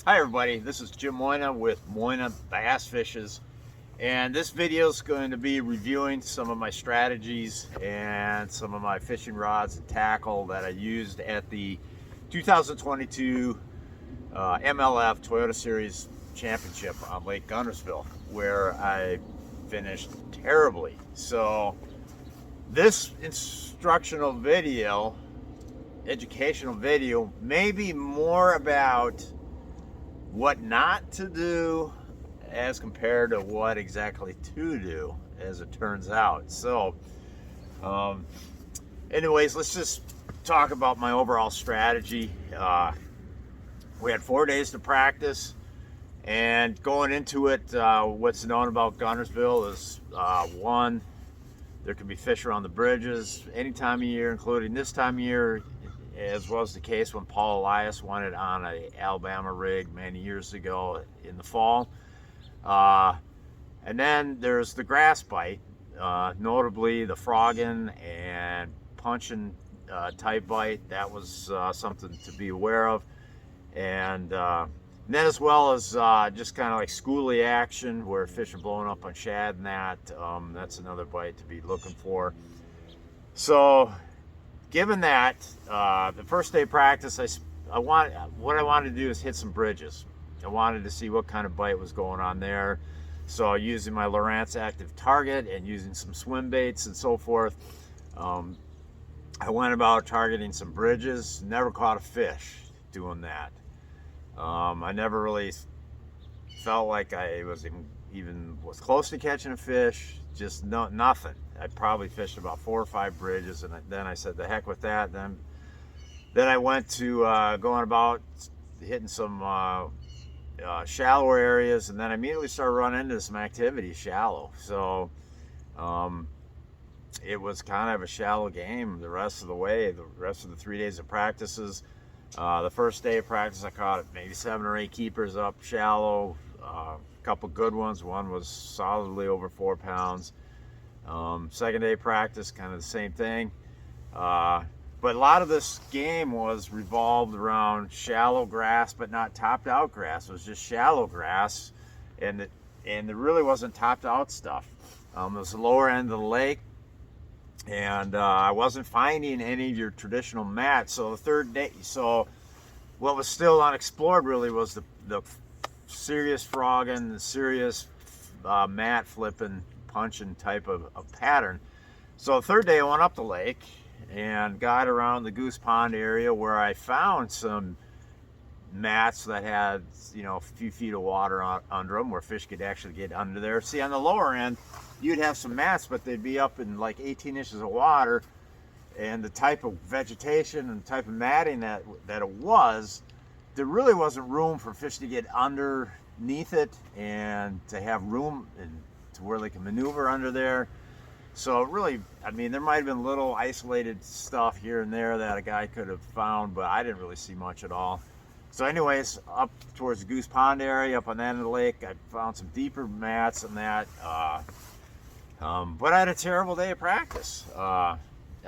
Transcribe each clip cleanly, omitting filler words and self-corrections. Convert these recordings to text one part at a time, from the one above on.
Hi everybody, this is Jim Moyna with Moyna Bass Fishes, and this video is going to be reviewing some of my strategies and some of my fishing rods and tackle that I used at the 2022 MLF Toyota Series Championship on Lake Guntersville, where I finished terribly. So this instructional video, educational video, may be more about what not to do as compared to what exactly to do, as it turns out. So anyways, let's just talk about my overall strategy. We had 4 days to practice, and going into it, what's known about Guntersville is one, there can be fish around the bridges any time of year, including this time of year, as was the case when Paul Elias won it on an Alabama rig many years ago in the fall. And then there's the grass bite, notably the frogging and punching type bite. That was something to be aware of. And then as well as just kind of like schoolie action where fish are blowing up on shad and that. That's another bite to be looking for. So given that, the first day of practice, what I wanted to do is hit some bridges. I wanted to see what kind of bite was going on there. So using my Lowrance active target and using some swim baits and so forth, I went about targeting some bridges. Never caught a fish doing that. I never really felt like I was even was close to catching a fish. Just nothing. I probably fished about 4 or 5 bridges, and then I said the heck with that. Then I went to going about hitting some shallower areas, and then I immediately started running into some activity shallow. So it was kind of a shallow game the rest of the way. The rest of the 3 days of practices. The first day of practice, I caught maybe 7 or 8 keepers up shallow. A couple good ones. One was solidly over 4 pounds. Second day of practice, kind of the same thing. But a lot of this game was revolved around shallow grass, but not topped out grass. It was just shallow grass, and there really wasn't topped out stuff. It was the lower end of the lake, and I wasn't finding any of your traditional mats. So the third day, so what was still unexplored really was the serious frogging, the serious mat flipping, punching type of pattern. So the third day I went up the lake and got around the Goose Pond area where I found some mats that had, a few feet of water under them where fish could actually get under there. See, on the lower end, you'd have some mats, but they'd be up in like 18 inches of water, and the type of vegetation and type of matting that it was, there really wasn't room for fish to get underneath it and to have room to where they can maneuver under there. So really, I mean, there might have been little isolated stuff here and there that a guy could have found, but I didn't really see much at all. So anyways, up towards the Goose Pond area, up on that end of the lake, I found some deeper mats and that. But I had a terrible day of practice. I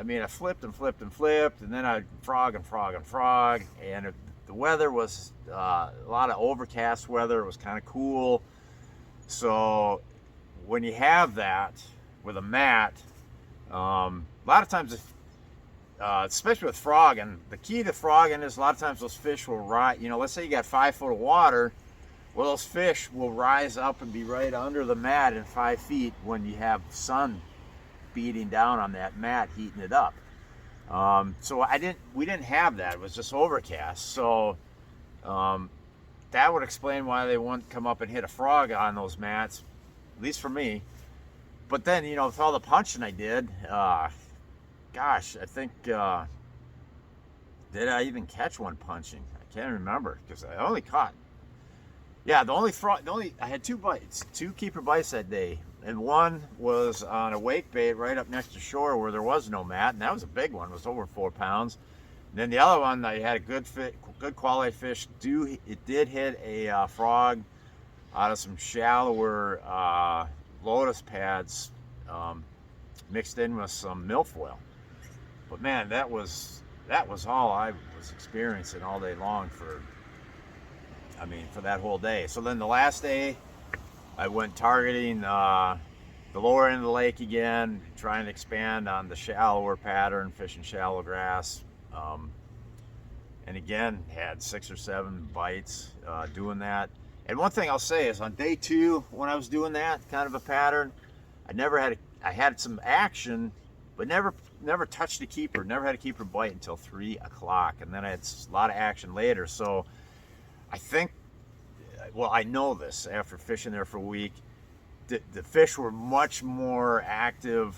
mean, I flipped and flipped and flipped, and then I'd frog and frog and frog, and the weather was a lot of overcast weather. It was kind of cool. So when you have that with a mat, a lot of times, especially with frogging, the key to frogging is a lot of times those fish will rise. Let's say you got 5 foot of water. Well, those fish will rise up and be right under the mat in 5 feet when you have sun beating down on that mat, heating it up. So we didn't have that. It was just overcast. So that would explain why they wouldn't come up and hit a frog on those mats, at least for me. But then, with all the punching I did, gosh, I think, did I even catch one punching? I can't remember, because I only caught, I had 2 bites, 2 keeper bites that day. And one was on a wake bait right up next to shore where there was no mat, and that was a big one. It was over 4 pounds. And then the other one, I had a good quality fish. It did hit a frog out of some shallower lotus pads mixed in with some milfoil. But man, that was all I was experiencing all day long for I mean, for that whole day. So then the last day, I went targeting the lower end of the lake again, trying to expand on the shallower pattern, fishing shallow grass. And again, had 6 or 7 bites doing that. And one thing I'll say is on day 2, when I was doing that kind of a pattern, I had some action, but never touched a keeper, never had a keeper bite until 3 o'clock. And then I had a lot of action later. So I think, well, I know this after fishing there for a week, the fish were much more active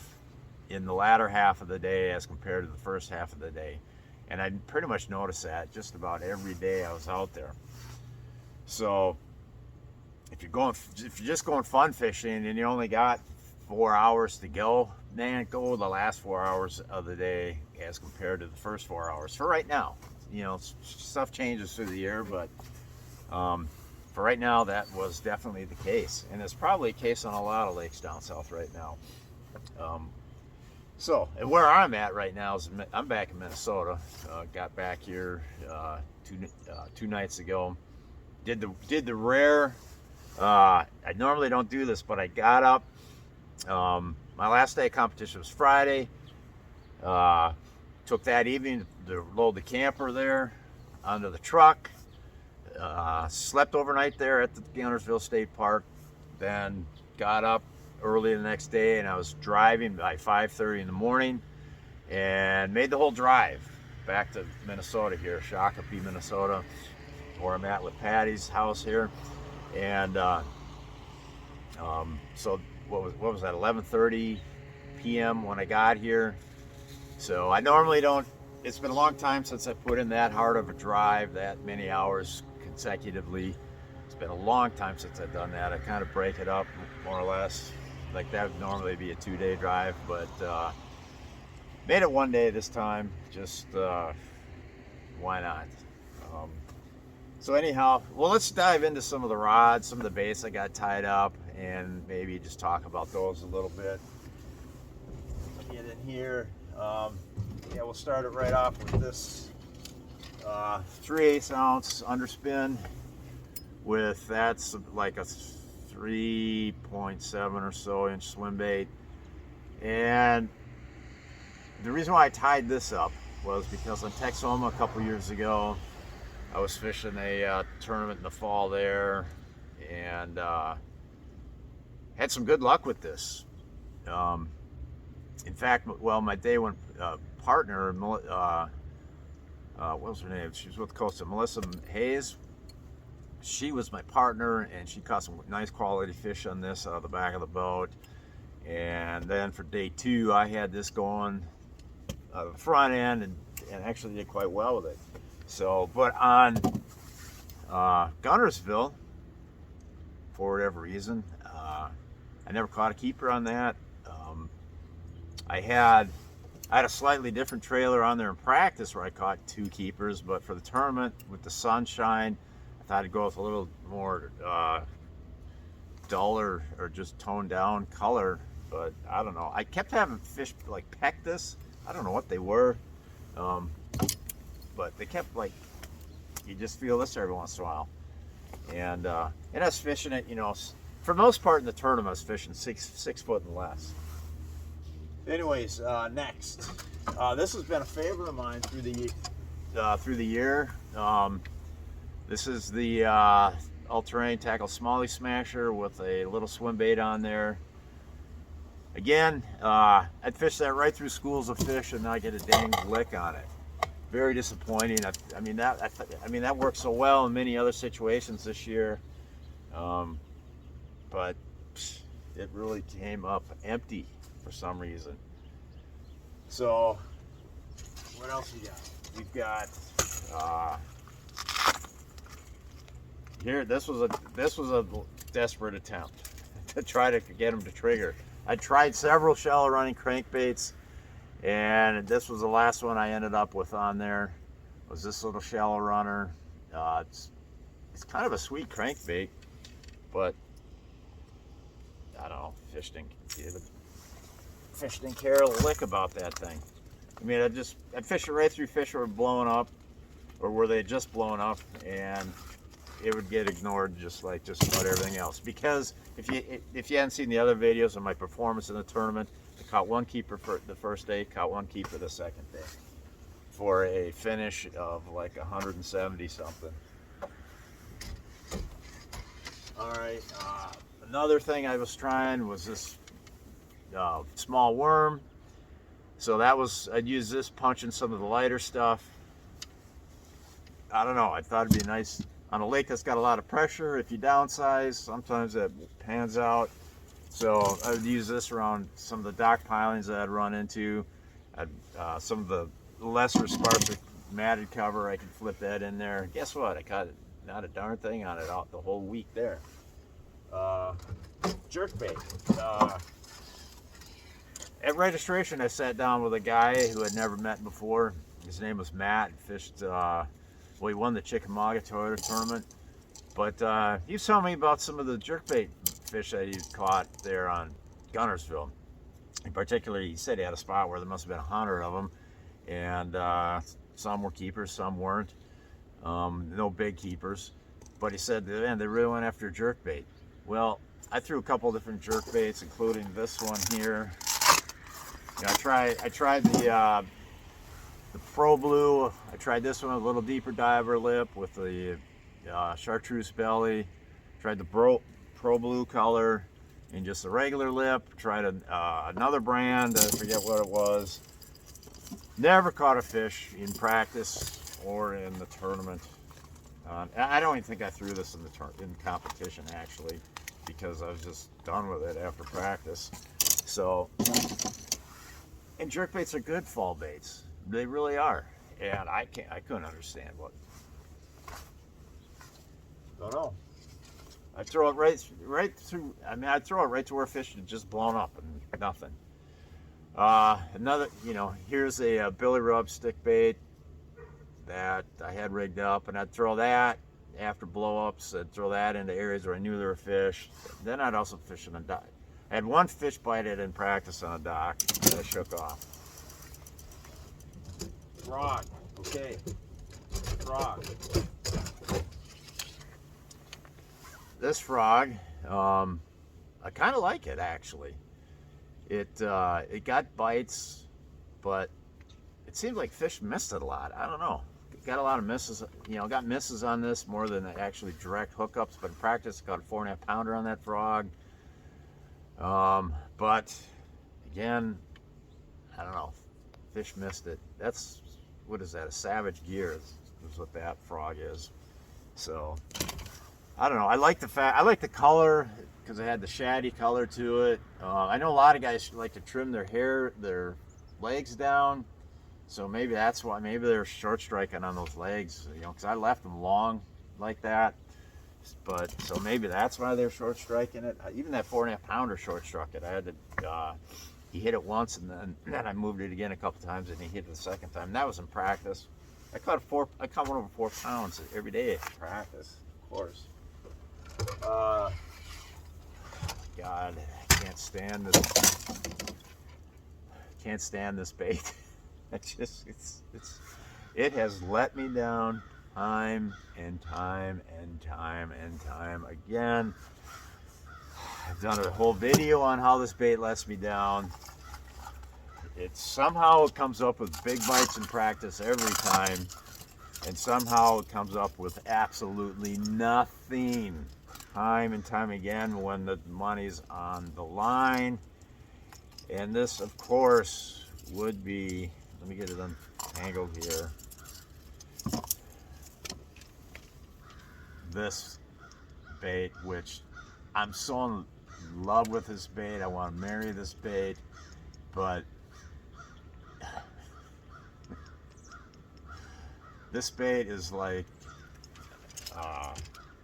in the latter half of the day as compared to the first half of the day. And I pretty much noticed that just about every day I was out there. So if you're just going fun fishing and you only got 4 hours to go, man, go the last 4 hours of the day as compared to the first 4 hours for right now. You know, stuff changes through the year, but for right now, that was definitely the case. And it's probably a case on a lot of lakes down south right now. So, and where I'm at right now is I'm back in Minnesota. Got back here two nights ago. Did the rare. I normally don't do this, but I got up. My last day of competition was Friday. Took that evening to load the camper there onto the truck. Slept overnight there at the Guntersville State Park. Then got up early the next day, and I was driving by 5:30 in the morning and made the whole drive back to Minnesota here, Shakopee, Minnesota, where I'm at with Patty's house here. And so what was that, 11:30 p.m. when I got here. So I normally don't, it's been a long time since I put in that hard of a drive, that many hours consecutively. It's been a long time since I've done that. I kind of break it up more or less. Like that would normally be a 2-day drive, but made it 1 day this time. Just why not? So anyhow, well, let's dive into some of the rods, some of the baits I got tied up, and maybe just talk about those a little bit. Get in here. Yeah, we'll start it right off with this 3/8 ounce underspin with, that's like a 3.7 or so inch swim bait. And the reason why I tied this up was because on Texoma a couple years ago, I was fishing a tournament in the fall there, and had some good luck with this. In fact, well, my day one partner, what was her name? She was with Costa, Melissa Hayes. She was my partner, and she caught some nice quality fish on this out of the back of the boat. And then for day 2, I had this going out of the front end, and actually did quite well with it. So, but on Guntersville, for whatever reason, I never caught a keeper on that. I had a slightly different trailer on there in practice where I caught 2 keepers, but for the tournament with the sunshine, I thought I'd go with a little more duller or just toned down color. But I don't know. I kept having fish like peck this. I don't know what they were, but they kept, like, you just feel this every once in a while. And I was fishing it, you know, for the most part in the tournament I was fishing 6 foot and less. Anyways, next, this has been a favorite of mine through the year. This is the all-terrain tackle Smalley Smasher with a little swim bait on there. Again, I'd fish that right through schools of fish and not get a dang lick on it. Very disappointing. I mean that worked so well in many other situations this year, but it really came up empty for some reason. So what else we got? We've got here. This was a desperate attempt to try to get him to trigger. I tried several shallow running crankbaits, and this was the last one I ended up with on there. Was this little shallow runner. It's kind of a sweet crankbait, but I don't know, fish didn't care a lick about that thing. I mean, I'd fish it right through fish that were blowing up, or were they just blowing up, and it would get ignored just like just about everything else. Because if you hadn't seen the other videos of my performance in the tournament, I caught one keeper for the first day, caught one keeper the second day, for a finish of like 170 something. All right, another thing I was trying was this small worm. So that was, I'd use this punching some of the lighter stuff. I don't know, I thought it'd be nice on a lake that's got a lot of pressure. If you downsize, sometimes that pans out. So I would use this around some of the dock pilings that I'd run into. Some of the lesser sparsely matted cover, I could flip that in there. Guess what? I caught not a darn thing on it out the whole week there. Jerkbait. At registration, I sat down with a guy who I'd never met before. His name was Matt. He fished, well, he won the Chickamauga Toyota tournament. But he was telling me about some of the jerkbait fish that he caught there on Guntersville. In particular, he said he had a spot where there must have been 100 of them. And some were keepers, some weren't. No big keepers. But he said, man, they really went after jerkbait. Well, I threw a couple different jerkbaits, including this one here. You know, I tried the Pro Blue. I tried this one with a little deeper diver lip with the chartreuse belly. Tried the Pro Blue color in just a regular lip. Tried another brand, I forget what it was. Never caught a fish in practice or in the tournament. I don't even think I threw this in competition, actually, because I was just done with it after practice. So, and jerkbaits are good fall baits. They really are. And I couldn't understand what. Don't know. I throw it right through. I mean, I throw it right to where fish had just blown up and nothing. Another, you know, here's a Billy Rub stick bait that I had rigged up, and I'd throw that after blow-ups. I'd throw that into areas where I knew there were fish. Then I'd also fish on a dock. I had one fish bite it in practice on a dock that I shook off. Frog, okay, frog. This frog, I kind of like it actually. It got bites, but it seems like fish missed it a lot. I don't know. Got a lot of misses, you know, got misses on this more than actually direct hookups, but in practice got a 4.5 pounder on that frog. But again, I don't know, fish missed it. That's, what is that, a Savage Gear is what that frog is. So I don't know, I like the color because it had the shaddy color to it. I know a lot of guys like to trim their legs down. So maybe that's why, maybe they're short striking on those legs, you know, because I left them long like that. But so maybe that's why they're short striking it. Even that 4.5 pounder short struck it. I had to, he hit it once, and then I moved it again a couple times, and he hit it the second time. And that was in practice. I caught one over 4 pounds every day in practice, of course. God, I can't stand this. Can't stand this bait. It has let me down time and time and time and time again. I've done a whole video on how this bait lets me down. It somehow comes up with big bites in practice every time, and somehow it comes up with absolutely nothing time and time again when the money's on the line. And this, of course, would be, let me get it untangled here. This bait, which I'm so in love with this bait. I want to marry this bait, but this bait is like,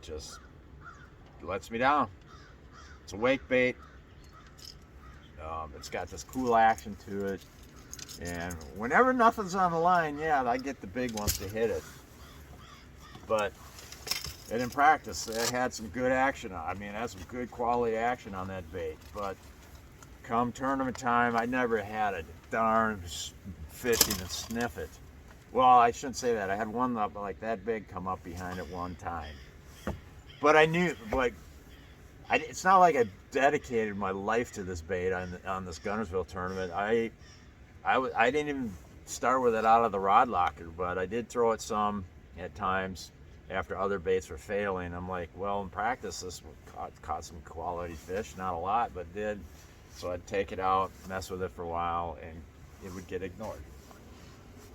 just lets me down. It's a wake bait. It's got this cool action to it. And whenever nothing's on the line, yeah, I get the big ones to hit it. But and in practice, it had some good action. I mean, it had some good quality action on that bait. But come tournament time, I never had a darn fish even sniff it. Well, I shouldn't say that. I had one up like that big come up behind it one time. but I knew, like, it's not like I dedicated my life to this bait on this Guntersville tournament. I didn't even start with it out of the rod locker, but I did throw it some at times after other baits were failing. I'm like, well, in practice, this caught some quality fish, not a lot, but did. So I'd take it out, mess with it for a while, and it would get ignored.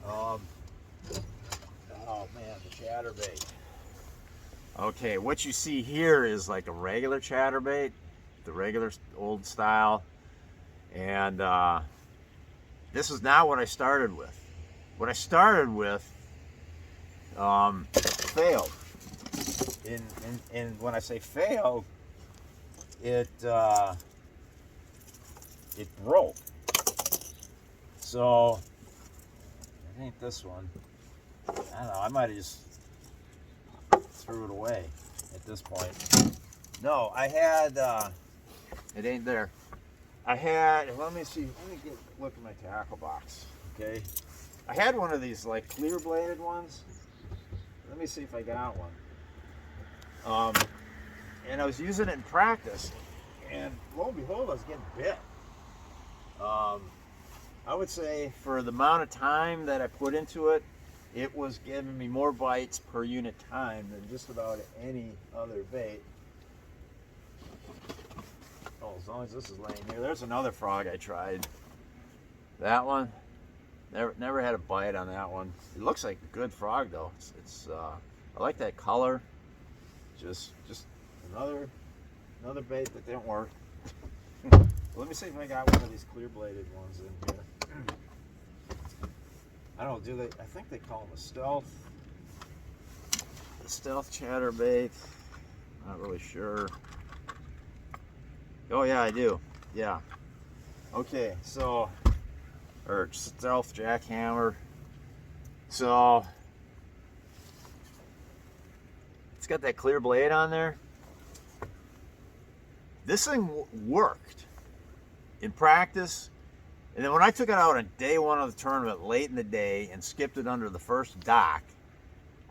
Oh man, the chatterbait. Okay, what you see here is like a regular chatterbait, the regular old style, and this is not what I started with. What I started with failed. And when I say failed, it broke. So it ain't this one. I don't know. I might have just threw it away at this point. No, I had. It ain't there. I had. Let me see. Let me look at my tackle box. Okay. I had one of these like clear bladed ones. Let me see if I got one. And I was using it in practice, and lo and behold, I was getting bit. I would say for the amount of time that I put into it, it was giving me more bites per unit time than just about any other bait. Oh, as long as this is laying here. There's another frog I tried. That one, never had a bite on that one. It looks like a good frog though. I like that color. Just another bait that didn't work. Let me see if I got one of these clear bladed ones in here. I don't know, I think they call them a stealth chatterbait. Not really sure. Oh yeah, I do. Yeah. Okay, so, or stealth jackhammer. So it's got that clear blade on there. This thing worked in practice, and then when I took it out on day one of the tournament late in the day and skipped it under the first dock,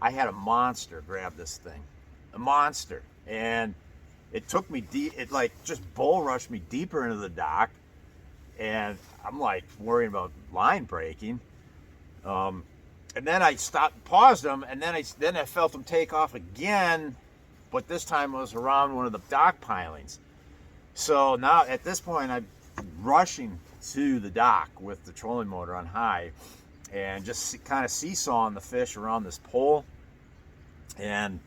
I had a monster grab this thing, a monster, and it took me deep. It like just bull rushed me deeper into the dock, and I'm like worrying about line breaking. And then I paused them, and then I felt them take off again, but this time it was around one of the dock pilings. So now at this point I'm rushing to the dock with the trolling motor on high and just kind of seesawing the fish around this pole. And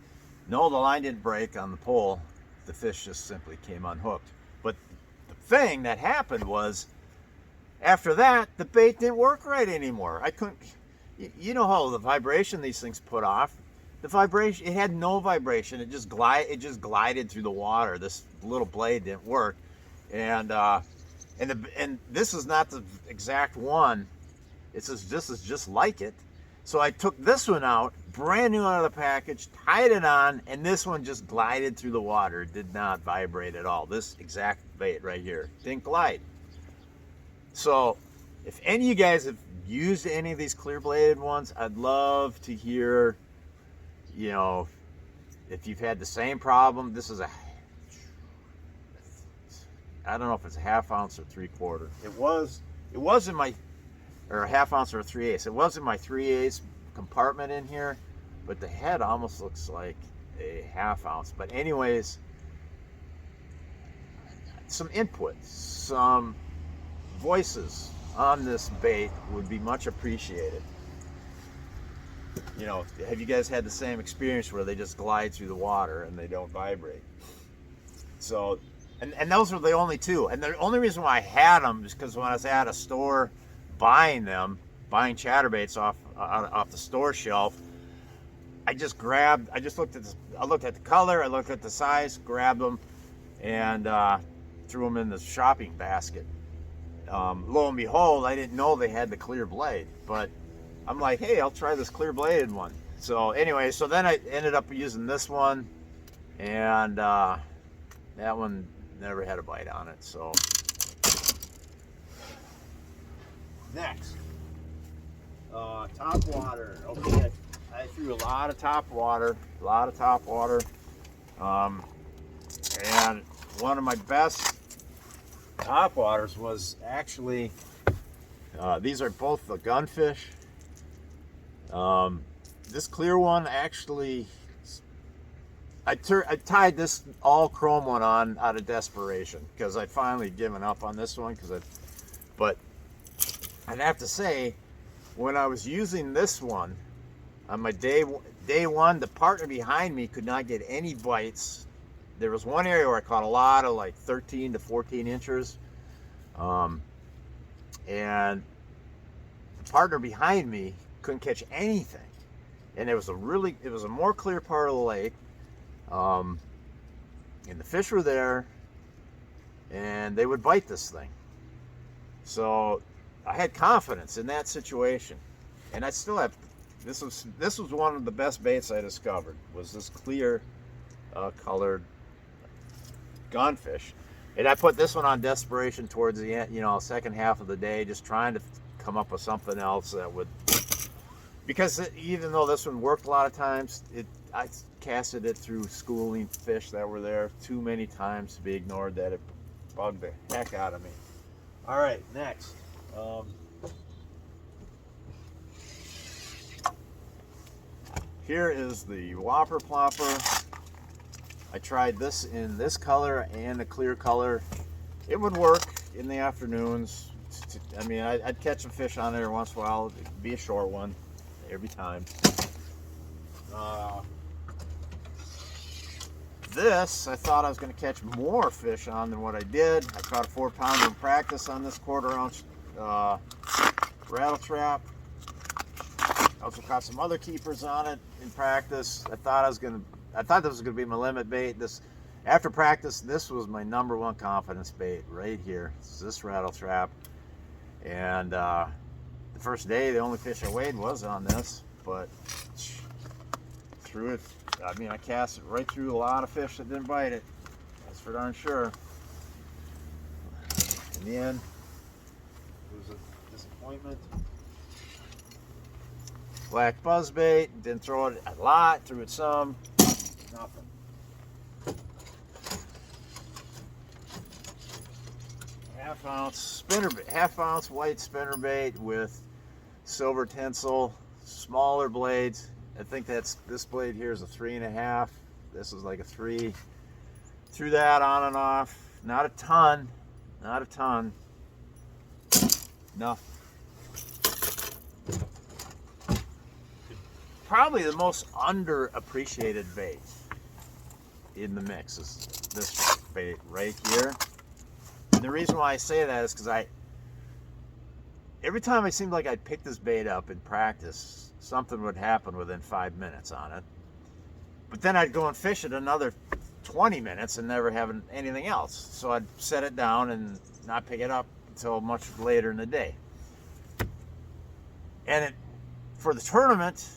no, the line didn't break on the pole. The fish just simply came unhooked. But the thing that happened was, after that, the bait didn't work right anymore. I couldn't, you know how the vibration these things put off. The vibration, it had no vibration. It just glided through the water. This little blade didn't work. And this is not the exact one. This is just like it. So I took this one out, brand new out of the package, tied it on, and this one just glided through the water. It did not vibrate at all. This exact bait right here didn't glide. So if any of you guys have used any of these clear bladed ones, I'd love to hear, you know, if you've had the same problem. This is I don't know if it's a half ounce or 3/4. It was in my, or a half ounce or a 3/8. It was in my 3/8 compartment in here, but the head almost looks like a half ounce. But anyways, some input, some voices on this bait would be much appreciated. You know, have you guys had the same experience where they just glide through the water and they don't vibrate? So, and those were the only two. And the only reason why I had them is because when I was at a store buying chatterbaits off the store shelf, I looked at the color, I looked at the size, grabbed them, and threw them in the shopping basket. Lo and behold, I didn't know they had the clear blade, but I'm like, hey, I'll try this clear bladed one. So anyway, so then I ended up using this one, and that one never had a bite on it. So next, top water. Okay, I threw a lot of top water. Um, and one of my best topwaters was actually, these are both the gunfish. This clear one actually, I tied this all chrome one on out of desperation because I'd finally given up on this one but I'd have to say, when I was using this one on my day one, the partner behind me could not get any bites. There was one area where I caught a lot of like 13 to 14 inches, and the partner behind me couldn't catch anything. And it was a more clear part of the lake, and the fish were there, and they would bite this thing. So I had confidence in that situation, and I still have. This was one of the best baits I discovered, was this clear colored gunfish. And I put this one on desperation towards the end, second half of the day, just trying to come up with something else that would, because even though this one worked a lot of times, I casted it through schooling fish that were there too many times to be ignored, that it bugged the heck out of me. All right, next. Here is the Whopper Plopper. I tried this in this color and a clear color. It would work in the afternoons. I mean, I'd catch a fish on there once in a while. It'd be a short one every time. This, I thought I was going to catch more fish on than what I did. I caught a 4-pounder in practice on this 1/4 ounce rattle trap. I also caught some other keepers on it in practice. I thought this was gonna be my limit bait. After practice, this was my #1 confidence bait right here. It's this rattle trap. And the first day, the only fish I weighed was on this, but threw it. I mean, I cast it right through a lot of fish that didn't bite it. That's for darn sure. In the end, it was a disappointment. Black buzzbait, didn't throw it a lot, threw it some, nothing. Half ounce white spinnerbait with silver tinsel, smaller blades. I think this blade here is a 3.5. This is like a 3. Threw that on and off. Not a ton. Enough. Probably the most underappreciated bait in the mix is this bait right here. And the reason why I say that is because every time it seemed like I'd pick this bait up in practice, something would happen within 5 minutes on it. But then I'd go and fish it another 20 minutes and never have anything else. So I'd set it down and not pick it up until much later in the day. And for the tournament,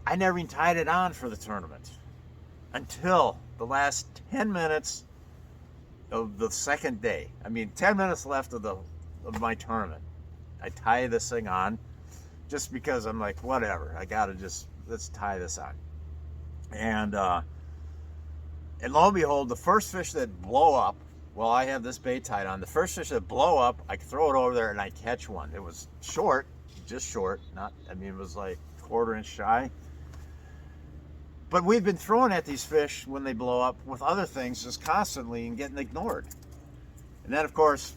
I never even tied it on for the tournament until the last 10 minutes of the second day. I mean, 10 minutes left of my tournament. I tie this thing on just because I'm like, whatever, let's tie this on. And lo and behold, the first fish that blow up, well, I have this bait tied on. The first fish that blow up, I throw it over there and I catch one. It was short, just short. It was like 1/4 inch shy. But we've been throwing at these fish when they blow up with other things just constantly and getting ignored. And then, of course,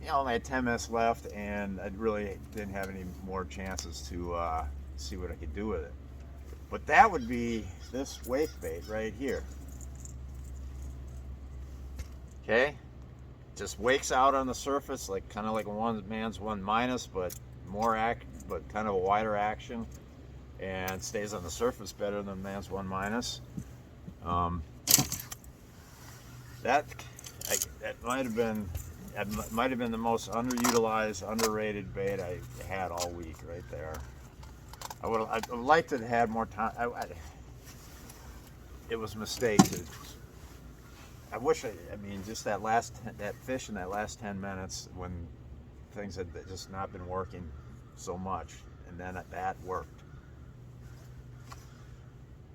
I only had 10 minutes left, and I really didn't have any more chances to see what I could do with it. But that would be this wake bait right here. Okay, just wakes out on the surface, like kind of like a man's 1-, but kind of a wider action, and stays on the surface better than man's 1-. That might have been the most underutilized, underrated bait I had all week right there. I'd liked to have had more time. It was a mistake. I wish just that fish in that last 10 minutes when things had just not been working so much, and then that worked.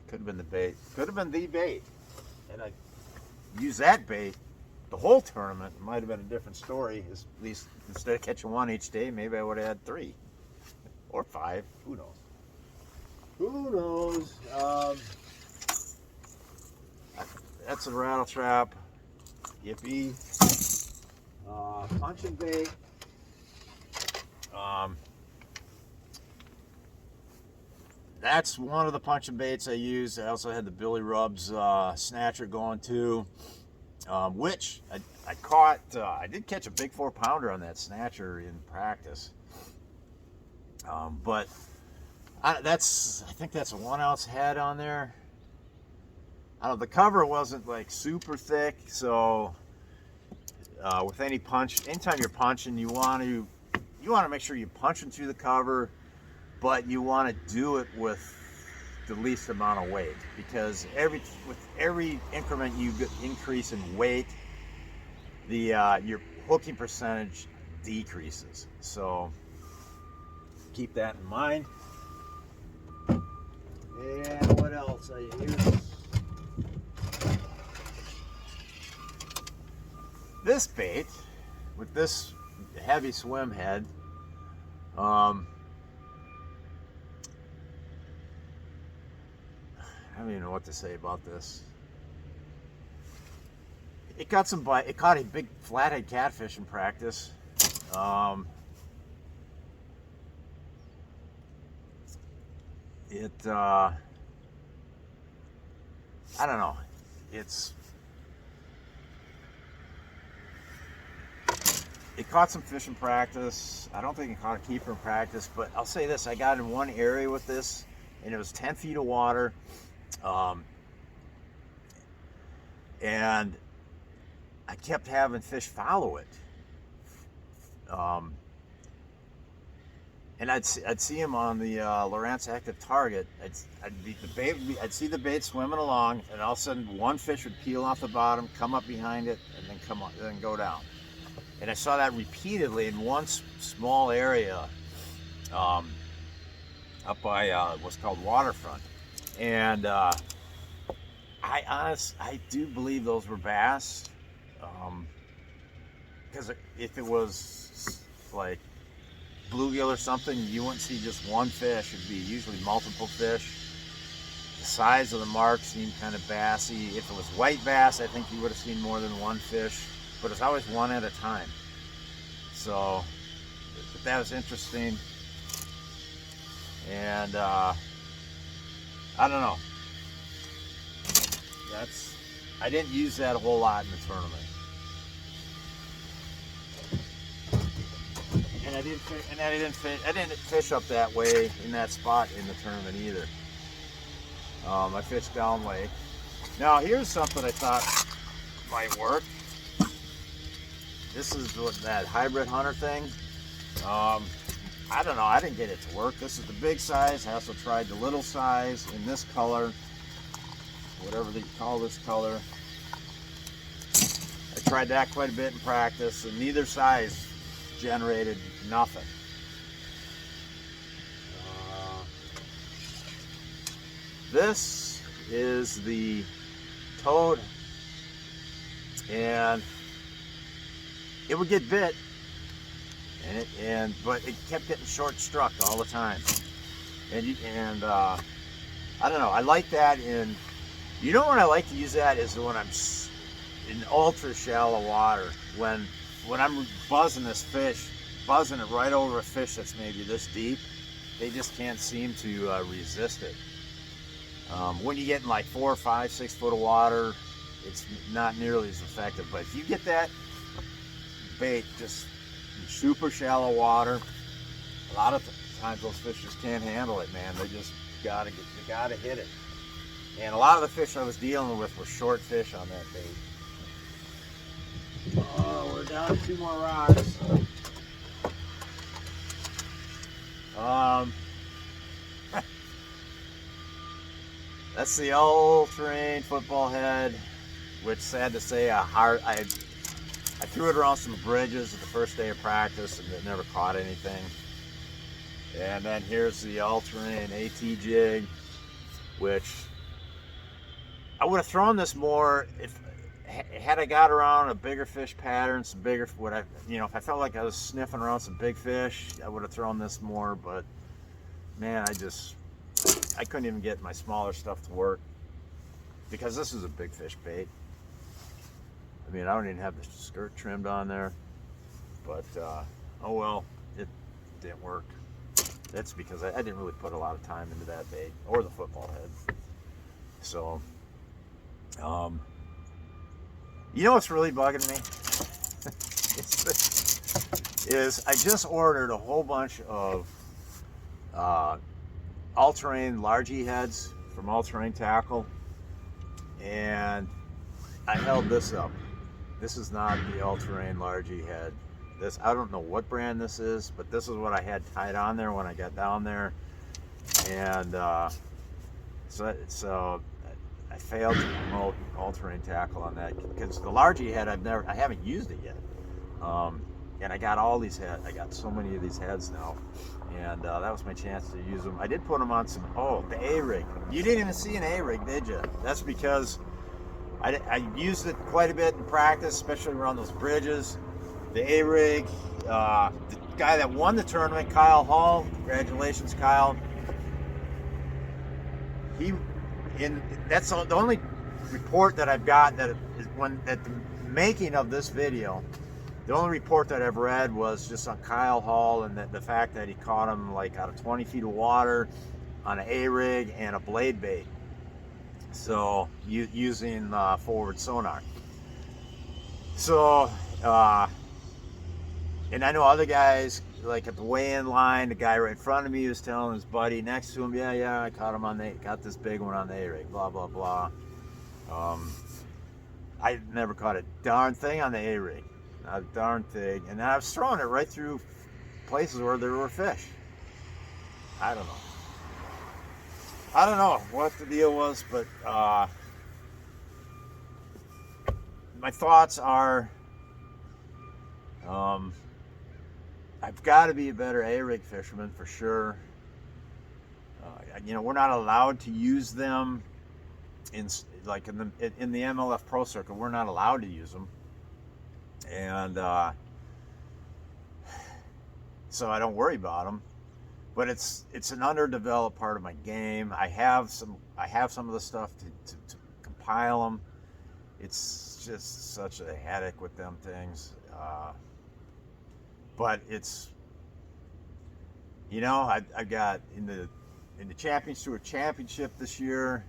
Could have been the bait. Could have been the bait. And had I used that bait the whole tournament, it might have been a different story. At least instead of catching one each day, maybe I would have had 3 or 5. Who knows? Who knows? That's a rattle trap. Yippee. Punching bait. That's one of the punching baits I use. I also had the Billy Rubs snatcher going too, which I caught. I did catch a big 4-pounder on that snatcher in practice, but I think that's a 1-ounce head on there. I don't know, the cover wasn't like super thick, so with any punch, anytime you're punching, you want to make sure you're punching through the cover, but you want to do it with the least amount of weight, because with every increment you increase in weight, your hooking percentage decreases. So keep that in mind. And what else I use? This bait with this heavy swim head, I don't even know what to say about this. It got some bite. It caught a big flathead catfish in practice. I don't know. It caught some fish in practice. I don't think it caught a keeper in practice, but I'll say this: I got in one area with this, and it was 10 feet of water. And I kept having fish follow it. And I'd see him on the Lowrance Active Target. I'd see the bait swimming along, and all of a sudden one fish would peel off the bottom, come up behind it, and then go down. And I saw that repeatedly in one small area up by what's called Waterfront. And I do believe those were bass, because if it was like bluegill or something, you wouldn't see just one fish. It'd be usually multiple fish. The size of the mark seemed kind of bassy. If it was white bass, I think you would have seen more than one fish, but it's always one at a time. So but that was interesting. And I don't know. I didn't use that a whole lot in the tournament. And I didn't fish up that way in that spot in the tournament either. I fished down lake. Now here's something I thought might work. This is that hybrid hunter thing. I don't know, I didn't get it to work. This is the big size. I also tried the little size in this color, whatever they call this color. I tried that quite a bit in practice, and neither size generated nothing. This is the toad, and it would get bit, but it kept getting short struck all the time. And I don't know. I like that in. You know when I like to use that is when I'm in ultra shallow water. When I'm buzzing this fish, buzzing it right over a fish that's maybe this deep, they just can't seem to resist it. When you get in like 4, 5, 6 foot of water, it's not nearly as effective. But if you get that bait just in super shallow water, a lot of times those fish just can't handle it, man. They just gotta hit it. And a lot of the fish I was dealing with were short fish on that bait. Oh, we're down to 2 more rods. That's the all-terrain football head, which, sad to say, I threw it around some bridges the first day of practice and it never caught anything. And then here's the all-terrain AT jig, which I would have thrown this more if had I got around a bigger fish pattern, some bigger, what I, if I felt like I was sniffing around some big fish, I would have thrown this more. But man, I couldn't even get my smaller stuff to work because this is a big fish bait. I mean, I don't even have the skirt trimmed on there, but oh well, it didn't work. That's because I didn't really put a lot of time into that bait or the football head. So, you know what's really bugging me? is I just ordered a whole bunch of all-terrain largie heads from All Terrain Tackle, and I held this up. This is not the All Terrain largie head. I don't know what brand this is, but this is what I had tied on there when I got down there, and so I failed to promote All Terrain Tackle on that because the largie head I haven't used it yet, and I got all these heads. I got so many of these heads now, and that was my chance to use them. I did put them on the A-rig. You didn't even see an A-rig, did you? That's because I used it quite a bit in practice, especially around those bridges. The A-rig, the guy that won the tournament, Kyle Hall, congratulations, Kyle. That's the only report that I've got that is at the making of this video. The only report that I've read was just on Kyle Hall and the fact that he caught him like out of 20 feet of water on an A-rig and a blade bait. So using forward sonar. So, and I know other guys, like at the weigh-in line, the guy right in front of me was telling his buddy next to him, yeah, I caught him got this big one on the A-rig, blah, blah, blah. I never caught a darn thing on the A-rig, not a darn thing. And I was throwing it right through places where there were fish. I don't know what the deal was, but my thoughts are, I've got to be a better A-rig fisherman for sure. We're not allowed to use them in the MLF Pro Circuit. We're not allowed to use them, and so I don't worry about them. But it's an underdeveloped part of my game. I have some of the stuff to compile them. It's just such a headache with them things. But it's, I got in the championship this year.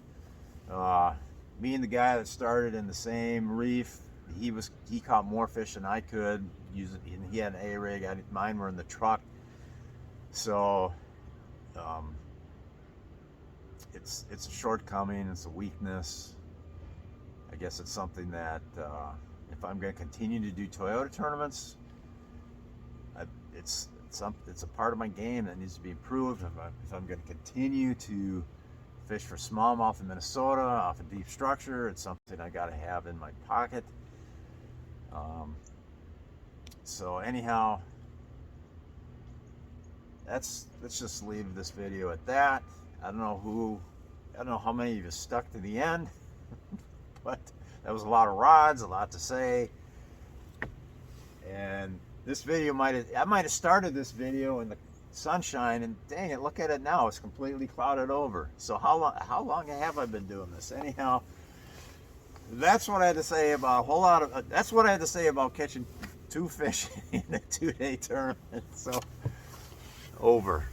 Me and the guy that started in the same reef, he caught more fish than I could use it, and he had an A-rig. Mine were in the truck. So it's a shortcoming. It's a weakness. I guess it's something that if I'm going to continue to do Toyota tournaments, it's a part of my game that needs to be improved. If I'm going to continue to fish for smallmouth in Minnesota off a deep structure, it's something I got to have in my pocket. So anyhow, let's just leave this video at that. I don't know how many of you stuck to the end, but that was a lot of rods, a lot to say. And this video I might have started this video in the sunshine, and dang it, look at it now, it's completely clouded over. So how long have I been doing this? Anyhow, that's what I had to say about that's what I had to say about catching 2 fish in a 2-day tournament. So over.